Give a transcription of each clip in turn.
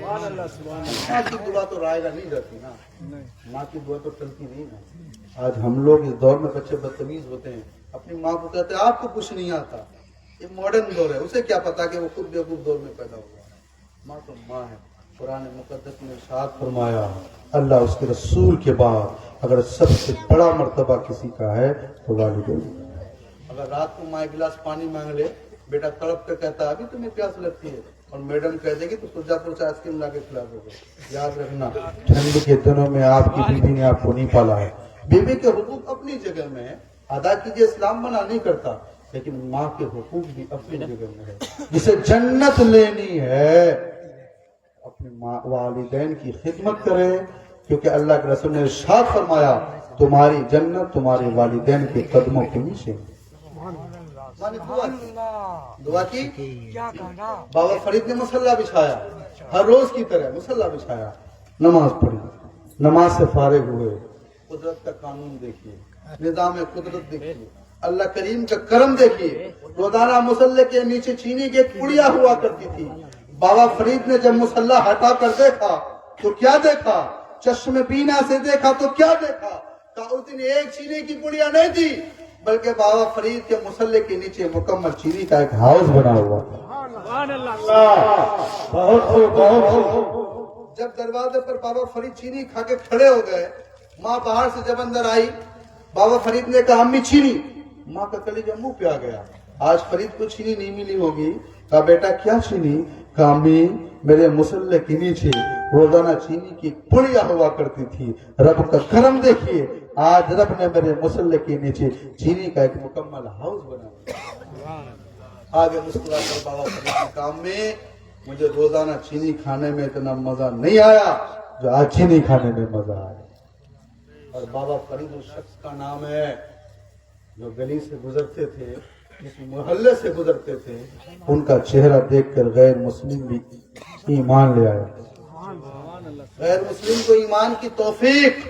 ماں کی دعا تو رائے گا نہیں رہتی نا، ماں کی دعا تو ٹلتی نہیں نا۔ آج ہم لوگ اس دور میں بچے بدتمیز ہوتے ہیں، اپنی ماں کو کہتے ہیں آپ کو کچھ نہیں آتا، یہ ماڈرن دور ہے، اسے کیا پتا کہ وہ خود بیوقوف دور میں پیدا ہوا ہے۔ ماں تو ماں ہے۔ قرآن مقدس میں ارشاد فرمایا اللہ اس کے رسول کے بعد اگر سب سے بڑا مرتبہ کسی کا ہے تو والدین۔ اگر رات کو ماں ایک گلاس پانی مانگ لے، بیٹا تڑپ کے کہتا ہے ابھی تمہیں پیاس لگتی ہے، اور میڈم کہہ دے گی تو سرجا پور سے آئس کریم لا کے کھلا دو گے۔ یاد رکھنا ٹھنڈ کے دنوں میں آپ کی بیوی نے آپ کو نہیں پالا ہے۔ بیوی کے حقوق اپنی جگہ میں ہے، ادا کیجیے، اسلام منع نہیں کرتا، لیکن ماں کے حقوق بھی اپنی جگہ میں ہے۔ جسے جنت لینی ہے اپنے والدین کی خدمت کرے، کیونکہ اللہ کے رسول نے ارشاد فرمایا تمہاری جنت تمہارے والدین کے قدموں کے نیچے۔ دعا کی، بابا فرید نے مصلی بچھایا، ہر روز کی طرح مصلی بچھایا، نماز پڑھی، نماز سے فارغ ہوئے، قدرت کا قانون دیکھیے، نظام قدرت دیکھیے، اللہ کریم کا کرم دیکھیے۔ روزانہ مصلی کے نیچے چینی کی ایک پڑیا ہوا کرتی تھی، بابا فرید نے جب مصلی ہٹا کر دیکھا تو کیا دیکھا؟ چشم بینا سے دیکھا تو کیا دیکھا؟ کہا اس دن ایک چینی کی پڑیا نہیں تھی، بلکہ بابا فرید کے مصلی کے نیچے مکمل چینی کا ایک ہاؤس بنا ہوا تھا۔ جب دروازے پر بابا فرید چینی کھا کے کھڑے ہو گئے، ماں باہر سے جب اندر آئی، بابا فرید نے کہا امی چینی، ماں کا کلیجہ منہ پہ آ گیا۔ آج فرید کو چینی نہیں ملی ہوگی، کہا بیٹا کیا چینی؟ کہا امی میرے مصلی کے نیچے روزانہ چینی کی پڑیا ہوا کرتی تھی، رب کا کرم دیکھیے آج رب نے میرے مصلی کے نیچے چینی کا ایک مکمل ہاؤس بنا۔ آگے مسکرا کر بابا فرید نے کہا امی مجھے روزانہ چینی کھانے میں اتنا مزہ نہیں آیا جو آج چینی کھانے میں مزہ آیا۔ اور بابا فرید اس شخص کا نام ہے جو گلی سے گزرتے تھے، جس محلے سے گزرتے تھے، ان کا چہرہ دیکھ کر غیر مسلم بھی ایمان لے آئے۔ غیر مسلم کو ایمان کی توفیق۔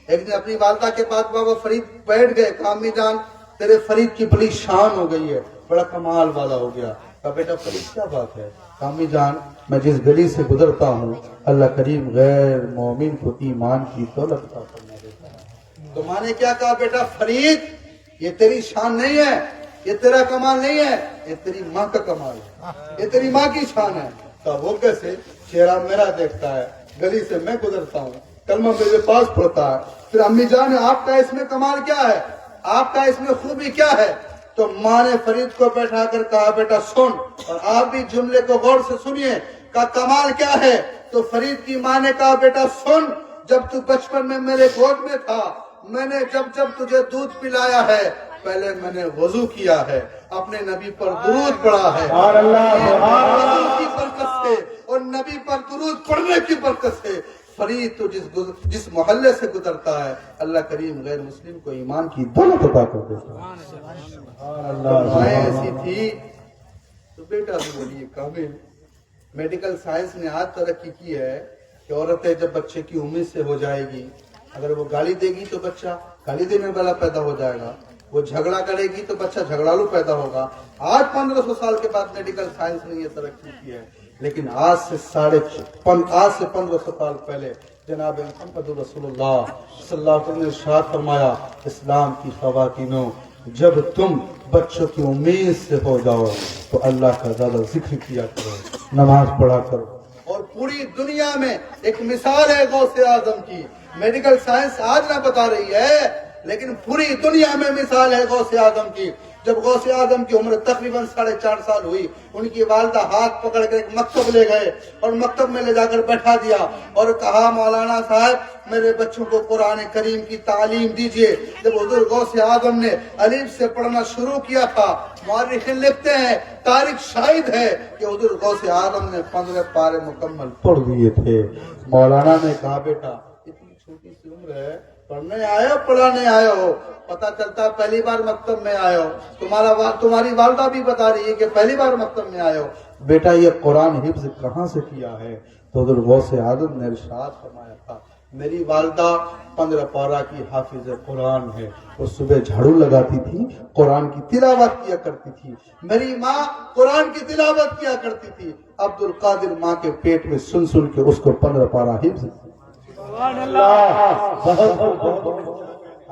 ایک دن اپنی والدہ کے پاس بابا فرید بیٹھ گئے، کہا امی جان تیرے فرید کی بڑی شان ہو گئی ہے، بڑا کمال والا ہو گیا۔ کہا بیٹا فرید کیا بات ہے؟ کہا امی جان میں جس گلی سے گزرتا ہوں اللہ کریم غیر مومن کو ایمان کی دولت عطا فرما دیتا ہے۔ تو ماں نے کیا کہا؟ بیٹا فرید یہ تیری شان نہیں ہے، یہ تیرا کمال نہیں ہے، یہ تیری ماں کا کمال ہے، یہ تیری ماں کی شان ہے۔ کہا وہ کیسے؟ چہرہ میرا دیکھتا ہے، گلی سے میں گزرتا ہوں، کلمہ میرے پاس پڑھتا ہے۔ پھر امی جان آپ کا اس میں کمال کیا ہے؟ آپ کا اس میں خوبی کیا ہے؟ تو ماں نے فرید کو بیٹھا کر کہا بیٹا سن، اور آپ بھی جملے کو غور سے سنیے۔ کہا کمال کیا ہے؟ تو فرید کی ماں نے کہا بیٹا سن، جب تو بچپن میں میرے گود میں تھا، میں نے جب تجھے دودھ پلایا ہے پہلے میں نے وضو کیا ہے، اپنے نبی پر درود پڑھا ہے، وضو کی برکت سے اور نبی پر درود پڑھنے کی برکت سے فرید تو جس محلے سے گزرتا ہے اللہ کریم غیر مسلم کو ایمان کی دولت عطا کر دیتا ہے۔ مائیں ایسی تھی تو بیٹا بھی بولیے کامل۔ میڈیکل سائنس نے آج ترقی کی ہے کہ عورتیں جب بچے کی امید سے ہو جائے گی، اگر وہ گالی دے گی تو بچہ گالی دینے والا پیدا ہو جائے گا، وہ جھگڑا کرے گی تو بچہ جھگڑالو پیدا ہوگا۔ آج 1500 سال کے بعد میڈیکل سائنس نے یہ ترقی کی ہے، لیکن آج سے 1500 سال پہلے جناب محمد رسول اللہ صلی اللہ علیہ وسلم نے ارشاد فرمایا اسلام کی خواتینوں جب تم بچوں کی امید سے ہو جاؤ تو اللہ کا زیادہ ذکر کیا کرو، نماز پڑھا کرو۔ اور پوری دنیا میں ایک مثال ہے غوث اعظم کی، میڈیکل سائنس آج نہ بتا رہی ہے لیکن پوری دنیا میں مثال ہے غوث اعظم کی۔ جب غوث اعظم کی عمر تقریباً 4.5 سال ہوئی، ان کی والدہ ہاتھ پکڑ کر ایک مکتب لے گئے اور مکتب میں لے جا کر بیٹھا دیا اور کہا مولانا صاحب میرے بچوں کو قرآن کریم کی تعلیم دیجئے۔ جب حضور غوث اعظم نے الف سے پڑھنا شروع کیا تھا، مورخین لکھتے ہیں، تاریخ شاہد ہے کہ حضور غوث اعظم نے 15 پارے مکمل پڑھ دیے تھے۔ مولانا نے کہا بیٹا اتنی چھوٹی سی عمر ہے، پڑھنے آئے ہو پڑھانے آئے ہو؟ پتہ چلتا پہلی بار مکتب میں آئے ہو، تمہاری والدہ بھی بتا رہی ہے کہ پہلی بار مکتب میں آئے ہو۔ بیٹا یہ قرآن حفظ کہاں سے کیا ہے؟ تو حضور غوث اعظم نے ارشاد فرمایا تھا میری والدہ 15 پارہ کی حافظ قرآن ہے، وہ صبح جھاڑو لگاتی تھی، قرآن کی تلاوت کیا کرتی تھی۔ میری ماں قرآن کی تلاوت کیا کرتی تھی۔ عبد القادر ماں کے پیٹ میں سن سن کے اس کو 15 پارہ حفظ۔ سبحان اللہ۔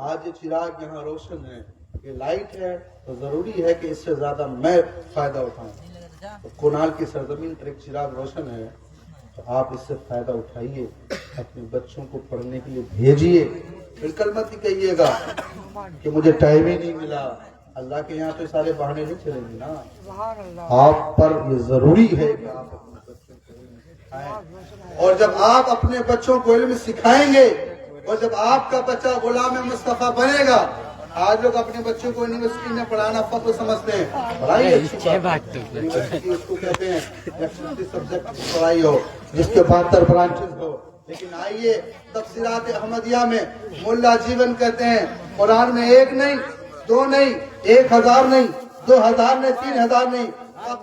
آج یہ چراغ یہاں روشن ہے، یہ لائٹ ہے، تو ضروری ہے کہ اس سے زیادہ میں فائدہ اٹھاؤں۔ کنال کی سرزمین پر ایک چراغ روشن ہے، تو آپ اس سے فائدہ اٹھائیے، اپنے بچوں کو پڑھنے کے لیے بھیجیے۔ بالکل مت ہی کہیے گا کہ مجھے ٹائم ہی نہیں ملا۔ اللہ کے یہاں تو سارے بہانے نہیں چلیں گے نا۔ آپ پر یہ ضروری ہے کہ آپ اپنے بچوں کو علم سکھائیں، اور جب آپ اپنے بچوں کو علم سکھائیں گے، اور جب آپ کا بچہ غلام مصطفیٰ بنے گا۔ آج لوگ اپنے بچوں کو یونیورسٹی میں پڑھانا فخر سمجھتے ہیں، پڑھائی اچھی بات ہے، یونیورسٹی اس کو کہتے ہیں ایکسکلوسیو سبجیکٹ پڑھائی ہو جس کے 72 برانچز ہو۔ لیکن آئیے تفسیرات احمدیہ میں ملا جیون کہتے ہیں قرآن میں 1 نہیں 2 نہیں 1000 نہیں 2000 نہیں 3000 نہیں،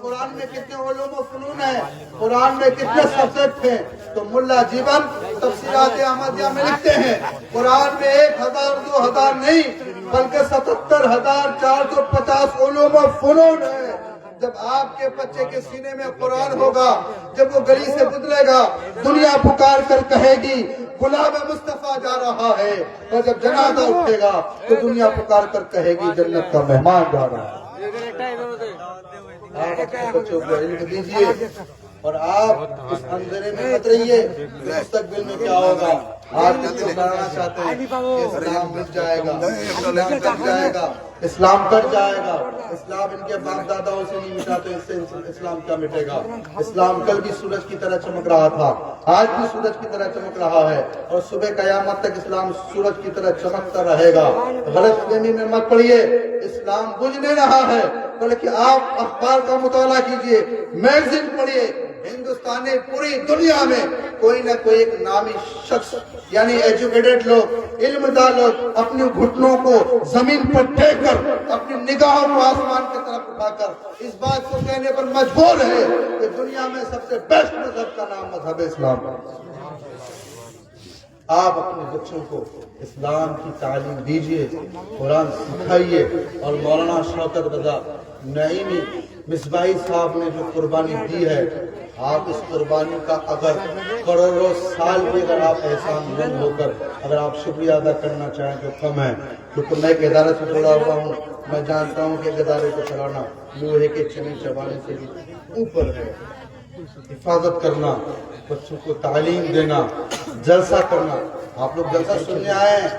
قرآن میں کتنے علوم و فنون ہیں، قرآن میں کتنے سبجیکٹ ہیں۔ تو ملا جیون تفسیرات احمدیہ میں لکھتے ہیں قرآن میں 1000 2000 نہیں بلکہ 77,450 علوم و فنون ہے۔ جب آپ کے بچے کے سینے میں قرآن ہوگا، جب وہ گلی سے گزرے گا، دنیا پکار کر کہے گی غلام مصطفیٰ جا رہا ہے، اور جب جنازہ اٹھے گا تو دنیا پکار کر کہے گی جنت کا مہمان جا رہا ہے۔ آپ اپنے بچوں کو علم دیجیے، اور آپ اس اندھیرے میں مت رہیے کہ مستقبل میں کیا ہوگا۔ آپ جس کو بنانا چاہتے ہیں کہ اسلام مٹ جائے گا، اسلام کٹ جائے گا، اسلام کٹ جائے گا، اسلام ان کے باپ داداؤں سے نہیں مٹا تو اس سے اسلام کیا مٹے گا۔ اسلام کل بھی سورج کی طرح چمک رہا تھا، آج بھی سورج کی طرح چمک رہا ہے، اور صبح قیامت تک اسلام سورج کی طرح چمکتا رہے گا۔ غلط فہمی میں مت پڑیے، اسلام بجھ نہیں رہا ہے، بلکہ آپ اخبار کا مطالعہ کیجئے، میگزین پڑھیے۔ ہندوستان نے پوری دنیا میں کوئی نہ کوئی ایک نامی شخص یعنی ایجوکیٹڈ لوگ، علم دار لوگ اپنے گھٹنوں کو زمین پر ٹیک کر اپنی نگاہوں کو آسمان کی طرف اٹھا کر اس بات کو کہنے پر مجبور ہے کہ دنیا میں سب سے بیسٹ مذہب کا نام مذہب اسلام ہے۔ آپ اپنے بچوں کو اسلام کی تعلیم دیجئے، قرآن سکھائیے، اور مولانا شوکت رضا نعیمی مصباحی صاحب نے جو قربانی دی ہے، آپ اس قربانی کا اگر کروڑوں سال بھی اگر آپ احسان مند ہو کر اگر آپ شکریہ ادا کرنا چاہیں تو کم ہے، کیونکہ میں ایک ادارے سے جڑا ہوا ہوں، میں جانتا ہوں کہ ایک ادارے کو چلانا لوہے کے چنے چبانے سے بھی اوپر ہے۔ حفاظت کرنا، بچوں کو تعلیم دینا، جلسہ کرنا۔ آپ لوگ جلسہ سننے آئے ہیں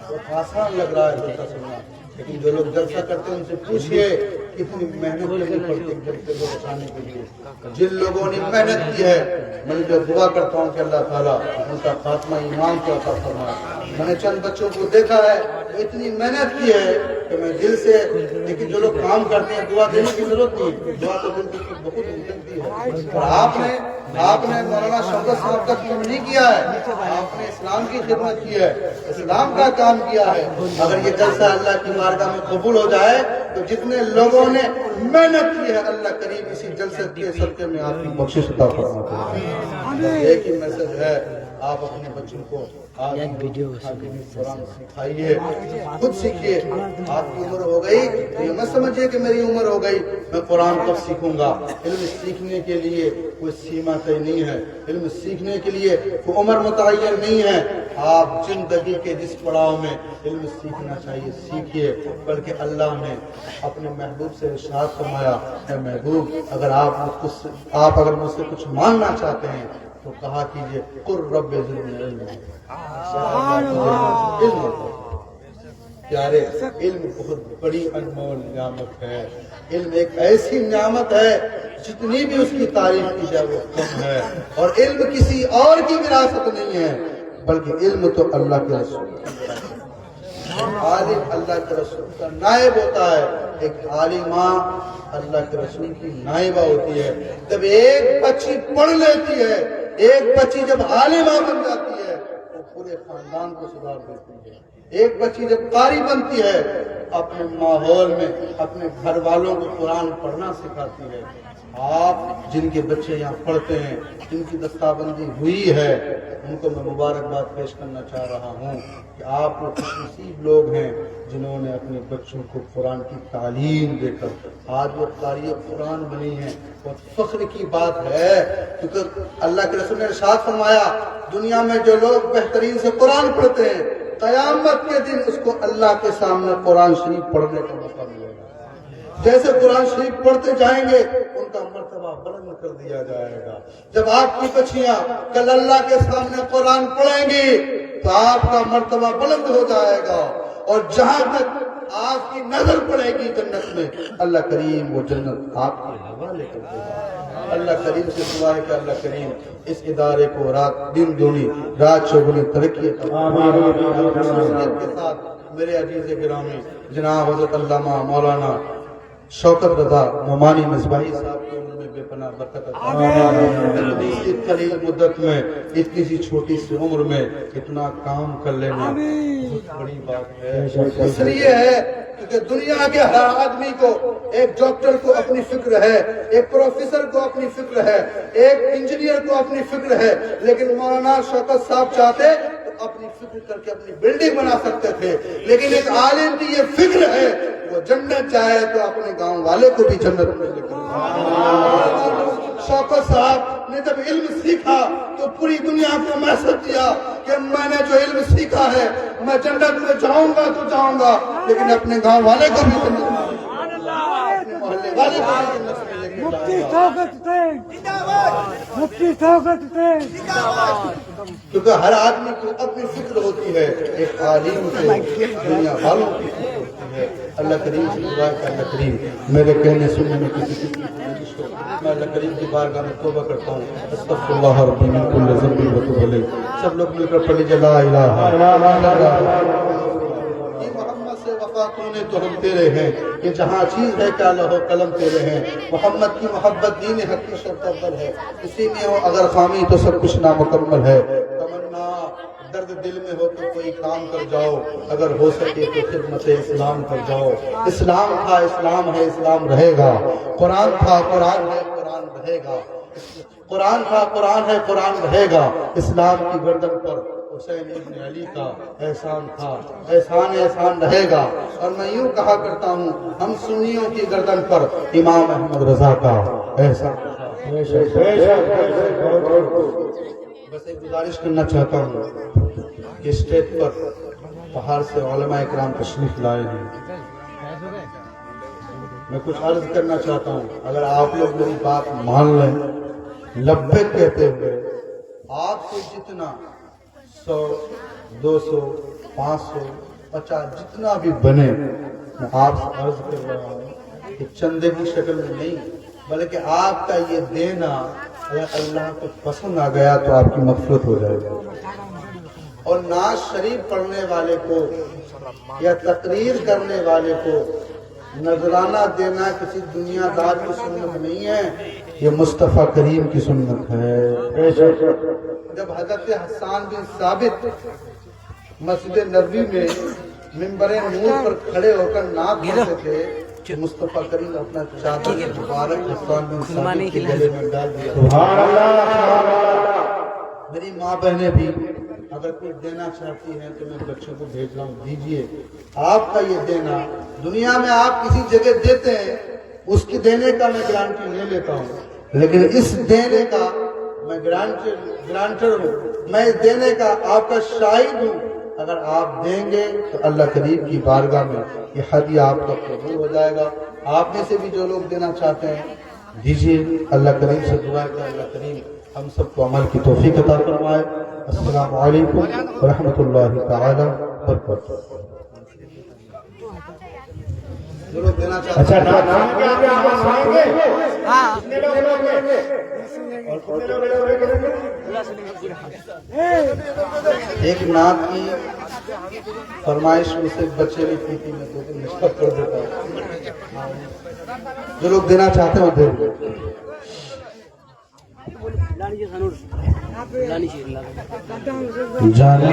تو آسان لگ رہا ہے جلسہ سننا، لیکن جو لوگ جلسہ کرتے ہیں ان سے پوچھئے کتنی محنت کرنی پڑتی ہے جلسے کو بچانے کے لیے۔ جن لوگوں نے محنت کی ہے، میں جو دعا کرتا ہوں کہ اللہ تعالیٰ ان کا خاتمہ ایمان کو عطا فرمائے۔ میں نے چند بچوں کو دیکھا ہے وہ اتنی محنت کی ہے کہ میں دل سے، لیکن جو لوگ کام کرتے ہیں دعا دینے کی ضرورت نہیں، دعا تو دل کی بہت ملتی ہے۔ اور آپ نے مولانا شوکت صاحب کا کام نہیں کیا ہے، آپ نے اسلام کی خدمت کی ہے، اسلام کا کام کیا ہے۔ اگر یہ جلسہ اللہ کی بارگاہ میں قبول ہو جائے تو جتنے لوگوں نے محنت کی ہے اللہ کریم اسی جلسے کے صدقے میں آپ کی بخشش عطا فرمائے۔ ایک ہی میسج ہے، آپ اپنے بچوں کو قرآن سکھائیے، خود سیکھیے۔ آپ کی عمر ہو گئی تو یہ مت سمجھیے کہ میری عمر ہو گئی میں قرآن کب سیکھوں گا۔ علم سیکھنے کے لیے کوئی سیما طے نہیں ہے، علم سیکھنے کے لیے کوئی عمر متعین نہیں ہے۔ آپ زندگی کے جس پڑاؤ میں علم سیکھنا چاہیے سیکھیے، بلکہ اللہ نے اپنے محبوب سے ارشاد فرمایا، اے محبوب اگر آپ اگر مجھ سے کچھ مانگنا چاہتے ہیں تو کہا کیجئے قر رب زدنی علما۔ پیارے، علم بہت بڑی انمول نعمت ہے۔ علم ایک ایسی نعمت ہے جتنی بھی اس کی تعریف کی جائے وہ کم ہے، اور علم کسی اور کی وراثت نہیں ہے بلکہ علم تو اللہ کے رسول کا، عالم اللہ کے رسول کا نائب ہوتا ہے۔ ایک عالمہ اللہ کے رسول کی نائبہ ہوتی ہے۔ جب ایک بچی پڑھ لیتی ہے، ایک بچی جب عالمہ بن جاتی ہے وہ پورے خاندان کو سدھار دیتی ہے۔ ایک بچی جب قاری بنتی ہے اپنے ماحول میں اپنے گھر والوں کو قرآن پڑھنا سکھاتی ہے۔ آپ جن کے بچے یہاں پڑھتے ہیں، جن کی دستابندی ہوئی ہے، ان کو میں مبارکباد پیش کرنا چاہ رہا ہوں کہ آپ وہ خوش نصیب لوگ ہیں جنہوں نے اپنے بچوں کو قرآن کی تعلیم دے کر آج وہ قاری قرآن بنی ہیں۔ بہت فخر کی بات ہے، کیونکہ اللہ کے رسول نے ارشاد فرمایا دنیا میں جو لوگ بہترین سے قرآن پڑھتے ہیں، قیامت کے دن اس کو اللہ کے سامنے قرآن شریف پڑھنے کا موقع ملے گا۔ جیسے قرآن شریف پڑھتے جائیں گے ان کا مرتبہ بلند کر دیا جائے گا۔ جب آپ کی بچیاں کل اللہ کے سامنے قرآن پڑھیں گی تو آپ کا مرتبہ بلند ہو جائے گا، اور جہاں تک آپ کی نظر پڑے گی جنت میں، اللہ کریم وہ جنت آپ کے حوالے کر دے گا۔ اللہ کریم سے دعا ہے کہ اللہ کریم اس ادارے کو رات دن دونی رات چوگنی ترقی کے ساتھ میرے عزیز گرامی جناب حضرت علامہ مولانا شوکت رضا نعمانی مصباحی صاحب کی عمر میں بے پناہ برکت عطا فرمائے۔ اس قلیل مدت میں اتنی سی چھوٹی سی عمر میں اتنا کام کر لینا بہت بڑی بات ہے۔ اس لیے ہے کیونکہ دنیا کے ہر آدمی کو، ایک ڈاکٹر کو اپنی فکر ہے، ایک پروفیسر کو اپنی فکر ہے، ایک انجینئر کو اپنی فکر ہے، لیکن مولانا شوکت صاحب چاہتے اپنی فکر کر کے اپنی بلڈنگ بنا سکتے تھے، لیکن ایک عالم کی یہ فکر ہے وہ جنت چاہے تو اپنے گاؤں والے کو بھی جنت میں لے کر۔ شوکت صاحب نے جب علم سیکھا تو پوری دنیا کو میسج دیا کہ میں نے جو علم سیکھا ہے میں جنت میں جاؤں گا تو جاؤں گا، لیکن اپنے گاؤں والے کو بھی جنت میں، اپنے محلے والے کو بھی جنت میں لے کر جاؤں گا۔ کیونکہ ہر آدمی کو اپنی فکر ہوتی ہے، ایک عالم سے دنیا والوں کی فکر ہوتی ہے۔ اللہ کریم سے دعا ہے کہ اللہ کریم میرے کہنے سننے میں کسی کی کوشش ہو، میں اللہ کریم کی بارگاہ میں توبہ کرتا ہوں۔ استغفر اللہ ربی من کل ذنب واتوب الیہ۔ سب لوگ مل کر پڑھ لیجیے لا الہ الا اللہ۔ یہ محمد سے وفا تونے تو ہم تیرے ہیں، یہ جہاں چیز ہے کیا لوح قلم تیرے ہیں۔ محمد کی محبت دین حق کی شرط اول ہے، اسی میں ہو اگر خامی تو سب کچھ نامکمل ہے۔ تمنا درد دل میں ہو تو کوئی کام کر جاؤ، اگر ہو سکے تو خدمت اسلام کر جاؤ۔ اسلام تھا اسلام ہے اسلام رہے گا، قرآن تھا قرآن ہے قرآن رہے گا، قرآن تھا قرآن ہے قرآن رہے گا۔ اسلام کی گردن پر حسین ابن علی کا احسان تھا، احسان احسان رہے گا۔ اور میں یوں کہا کرتا ہوں ہم سنیوں کی گردن پر امام احمد رضا کا احسان تھا۔ بس ایک گزارش کرنا چاہتا ہوں کہ اسٹیج پر باہر سے علماء اکرام تشریف لائے ہیں، میں کچھ عرض کرنا چاہتا ہوں، اگر آپ لوگ میری بات مان لیں، لبیک کہتے ہوئے آپ سے جتنا 100 200 500 50 جتنا بھی بنے، میں آپ سے عرض کر رہا ہوں کہ چندے کی شکل میں نہیں، بلکہ آپ کا یہ دینا اگر اللہ کو پسند آ گیا تو آپ کی مغفرت ہو جائے گی۔ اور نعت شریف پڑھنے والے کو یا تقریر کرنے والے کو نذرانہ دینا کسی دنیا دار کی سنت نہیں ہے، یہ مصطفیٰ کریم کی سنت ہے۔ جب حضرت حسان بن ثابت مسجد نبوی میں منبر نور پر کھڑے ہو کر نعت پڑھتے تھے، مصطفیٰ کریم اپنا چادر مبارک حسان بن ثابت کے گلے میں ڈال دیا۔ سبحان اللہ۔ میری ماں بہنیں بھی اگر کوئی دینا چاہتی ہیں تو میں بچوں کو بھیج رہا ہوں، دیجئے۔ آپ کا یہ دینا دنیا میں آپ کسی جگہ دیتے ہیں، اس کی دینے کا میں گارنٹی نہیں لیتا ہوں، لیکن اس دینے کا میں گرانٹر ہوں، میں دینے کا آپ کا شاہد ہوں۔ اگر آپ دیں گے تو اللہ کریم کی بارگاہ میں یہ ہدیہ آپ کا قبول ہو جائے گا۔ آپ میں سے بھی جو لوگ دینا چاہتے ہیں دیجئے۔ اللہ کریم سے دعا ہے کہ اللہ کریم ہم سب کو عمل کی توفیق عطا فرمائے۔ السلام علیکم ورحمۃ اللہ تعالی وبرکاتہ۔ جو لوگ دینا چاہتے ہیں ایک نعت کی فرمائش میں سے بچے نے کی تھی، میں 2 دن نسبت کر دیتا ہوں، جو لوگ دینا چاہتے ہیں وہ دے دیں۔ جانے